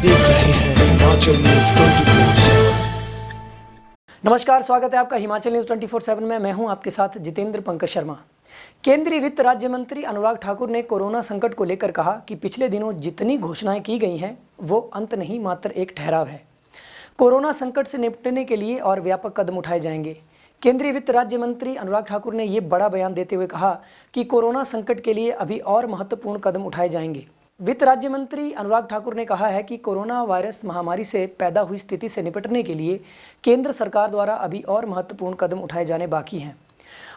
देख रहे हैं हिमाचल न्यूज 24/7। नमस्कार, स्वागत है आपका हिमाचल न्यूज 24/7 में। मैं हूं आपके साथ जितेंद्र पंकज शर्मा। केंद्रीय वित्त राज्य मंत्री अनुराग ठाकुर ने कोरोना संकट को लेकर कहा कि पिछले दिनों जितनी घोषणाएं की गई हैं वो अंत नहीं, मात्र एक ठहराव है। कोरोना संकट से निपटने के लिए और व्यापक कदम उठाए जाएंगे। केंद्रीय वित्त राज्य मंत्री अनुराग ठाकुर ने ये बड़ा बयान देते हुए कहा कि कोरोना संकट के लिए अभी और महत्वपूर्ण कदम उठाए जाएंगे। वित्त राज्य मंत्री अनुराग ठाकुर ने कहा है कि कोरोना वायरस महामारी से पैदा हुई स्थिति से निपटने के लिए केंद्र सरकार द्वारा अभी और महत्वपूर्ण कदम उठाए जाने बाकी हैं।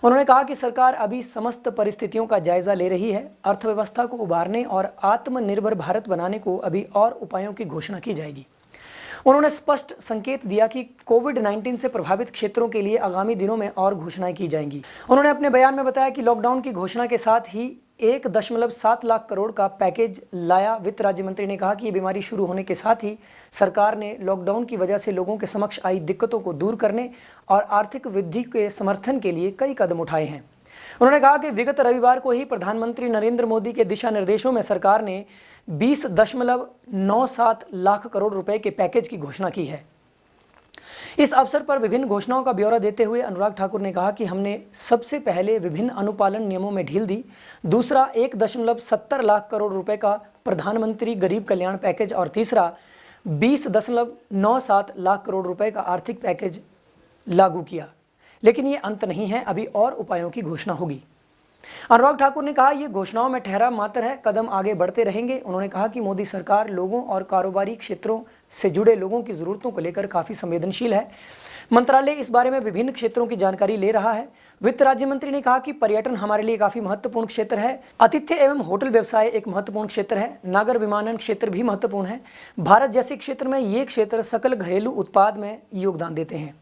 उन्होंने कहा कि सरकार अभी समस्त परिस्थितियों का जायजा ले रही है। अर्थव्यवस्था को उबारने और आत्मनिर्भर भारत बनाने को अभी और उपायों की घोषणा की जाएगी। उन्होंने स्पष्ट संकेत दिया कि कोविड-19 से प्रभावित क्षेत्रों के लिए आगामी दिनों में और घोषणाएं की जाएंगी। उन्होंने अपने बयान में बताया कि लॉकडाउन की घोषणा के साथ ही 1.7 लाख करोड़ का पैकेज लाया। वित्त राज्य मंत्री ने कहा कि ये बीमारी शुरू होने के साथ ही सरकार ने लॉकडाउन की वजह से लोगों के समक्ष आई दिक्कतों को दूर करने और आर्थिक वृद्धि के समर्थन के लिए कई कदम उठाए हैं। उन्होंने कहा कि विगत रविवार को ही प्रधानमंत्री नरेंद्र मोदी के दिशा निर्देशों में सरकार ने 20.97 लाख करोड़ रुपए के पैकेज की घोषणा की है। इस अवसर पर विभिन्न घोषणाओं का ब्यौरा देते हुए अनुराग ठाकुर ने कहा कि हमने सबसे पहले विभिन्न अनुपालन नियमों में ढील दी, दूसरा 1.70 लाख करोड़ रुपए का प्रधानमंत्री गरीब कल्याण पैकेज और तीसरा 20.97 लाख करोड़ रुपए का आर्थिक पैकेज लागू किया। लेकिन ये अंत नहीं है, अभी और उपायों की घोषणा होगी। अनुराग ठाकुर ने कहा ये घोषणाओं में ठहराव मात्र है, कदम आगे बढ़ते रहेंगे। उन्होंने कहा कि मोदी सरकार लोगों और कारोबारी क्षेत्रों से जुड़े लोगों की ज़रूरतों को लेकर काफ़ी संवेदनशील है। मंत्रालय इस बारे में विभिन्न क्षेत्रों की जानकारी ले रहा है। वित्त राज्य मंत्री ने कहा कि पर्यटन हमारे लिए काफ़ी महत्वपूर्ण क्षेत्र है। आतिथ्य एवं होटल व्यवसाय एक महत्वपूर्ण क्षेत्र है। नागर विमानन क्षेत्र भी महत्वपूर्ण है। भारत जैसे क्षेत्र में ये क्षेत्र सकल घरेलू उत्पाद में योगदान देते हैं।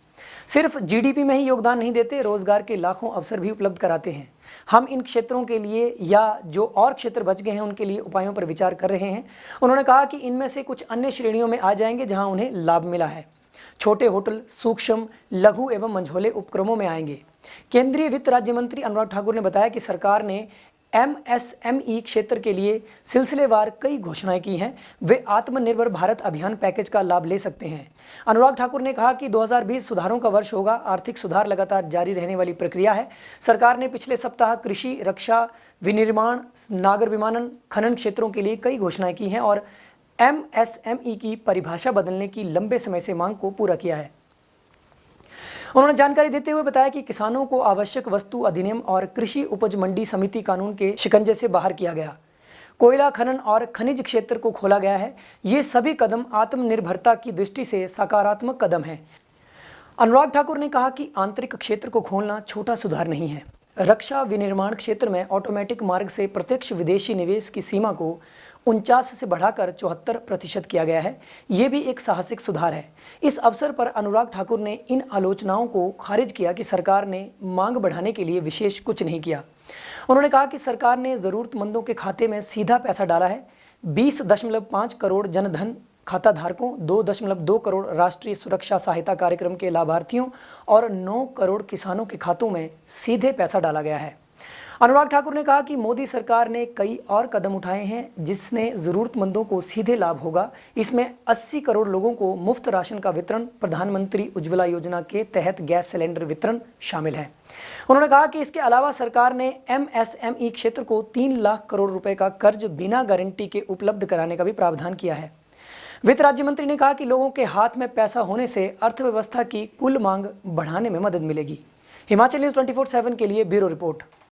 सिर्फ जीडीपी में ही योगदान नहीं देते, रोजगार के लाखों अवसर भी उपलब्ध कराते हैं। हम इन क्षेत्रों के लिए या जो और क्षेत्र बच गए हैं उनके लिए उपायों पर विचार कर रहे हैं। उन्होंने कहा कि इनमें से कुछ अन्य श्रेणियों में आ जाएंगे जहां उन्हें लाभ मिला है। छोटे होटल सूक्ष्म, लघु एवं मंझोले उपक्रमों में आएंगे। केंद्रीय वित्त राज्य मंत्री अनुराग ठाकुर ने बताया कि सरकार ने एमएसएमई क्षेत्र के लिए सिलसिलेवार कई घोषणाएं की हैं। वे आत्मनिर्भर भारत अभियान पैकेज का लाभ ले सकते हैं। अनुराग ठाकुर ने कहा कि 2020 सुधारों का वर्ष होगा। आर्थिक सुधार लगातार जारी रहने वाली प्रक्रिया है। सरकार ने पिछले सप्ताह कृषि, रक्षा, विनिर्माण, नागर विमानन, खनन क्षेत्रों के लिए कई घोषणाएं की हैं और एमएसएमई की परिभाषा बदलने की लंबे समय से मांग को पूरा किया है। उन्होंने जानकारी देते हुए बताया कि किसानों को आवश्यक वस्तु अधिनियम और कृषि उपज मंडी समिति कानून के शिकंजे से बाहर किया गया। कोयला खनन और खनिज क्षेत्र को खोला गया है। ये सभी कदम आत्मनिर्भरता की दृष्टि से सकारात्मक कदम हैं। अनुराग ठाकुर ने कहा कि आंतरिक क्षेत्र को खोलना छोटा सुधार नहीं है। रक्षा विनिर्माण क्षेत्र में ऑटोमेटिक मार्ग से प्रत्यक्ष विदेशी निवेश की सीमा को 49 से बढ़ाकर 74% किया गया है। ये भी एक साहसिक सुधार है। इस अवसर पर अनुराग ठाकुर ने इन आलोचनाओं को खारिज किया कि सरकार ने मांग बढ़ाने के लिए विशेष कुछ नहीं किया। उन्होंने कहा कि सरकार ने ज़रूरतमंदों के खाते में सीधा पैसा डाला है। 20.5 करोड़ जनधन खाता धारकों, 2.2 करोड़ राष्ट्रीय सुरक्षा सहायता कार्यक्रम के लाभार्थियों और 9 करोड़ किसानों के खातों में सीधे पैसा डाला गया है। अनुराग ठाकुर ने कहा कि मोदी सरकार ने कई और कदम उठाए हैं जिसने ज़रूरतमंदों को सीधे लाभ होगा। इसमें 80 करोड़ लोगों को मुफ्त राशन का वितरण, प्रधानमंत्री उज्ज्वला योजना के तहत गैस सिलेंडर वितरण शामिल है। उन्होंने कहा कि इसके अलावा सरकार ने एमएसएमई क्षेत्र को 3 लाख करोड़ रुपए का कर्ज बिना गारंटी के उपलब्ध कराने का भी प्रावधान किया है। वित्त राज्य मंत्री ने कहा कि लोगों के हाथ में पैसा होने से अर्थव्यवस्था की कुल मांग बढ़ाने में मदद मिलेगी। हिमाचल न्यूज़ 24/7 के लिए ब्यूरो रिपोर्ट।